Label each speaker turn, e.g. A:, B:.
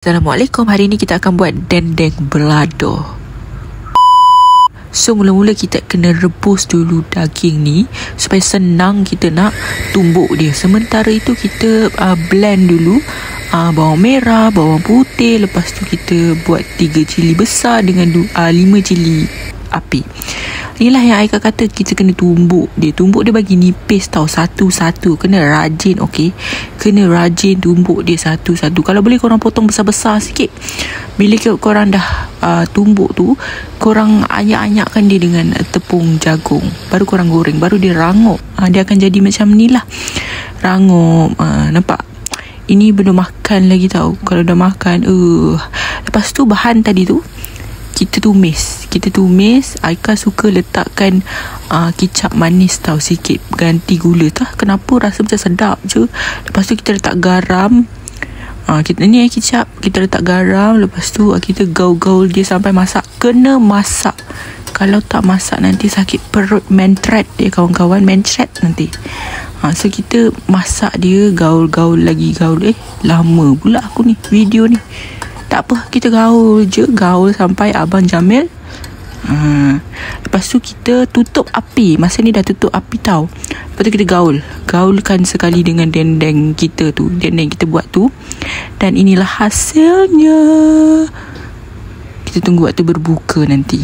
A: Assalamualaikum. Hari ni kita akan buat dendeng balado. So mula-mula kita kena rebus dulu daging ni supaya senang kita nak tumbuk dia. Sementara itu kita blend dulu bawang merah, bawang putih. Lepas tu kita buat 3 cili besar dengan 5 cili api. Inilah yang Aika kata kita kena tumbuk dia. Tumbuk dia bagi nipis tau, satu-satu. Kena rajin, okey. Kena rajin tumbuk dia satu-satu. Kalau boleh korang potong besar-besar sikit. Bila korang dah tumbuk tu, korang anyak-anyakkan dia dengan tepung jagung. Baru korang goreng, baru dia rangup. Dia akan jadi macam ni lah. Rangup, nampak? Ini belum makan lagi tau. Kalau dah makan, lepas tu bahan tadi tu kita tumis. Aika suka letakkan kicap manis tau sikit, ganti gula tah. Kenapa rasa macam sedap je. Lepas tu kita letak garam. Ni kicap, kita letak garam. Lepas tu kita gaul-gaul dia sampai masak. Kena masak. Kalau tak masak nanti sakit perut, mentret dia kawan-kawan, mentret nanti. So kita masak dia, gaul-gaul lagi, gaul. Lama pula aku ni video ni. Tak apa, kita gaul je. Gaul sampai Abang Jamil. Lepas tu kita tutup api. Masa ni dah tutup api tau. Lepas tu kita gaulkan sekali dengan dendeng kita tu. Dendeng kita buat tu. Dan inilah hasilnya. Kita tunggu waktu berbuka nanti.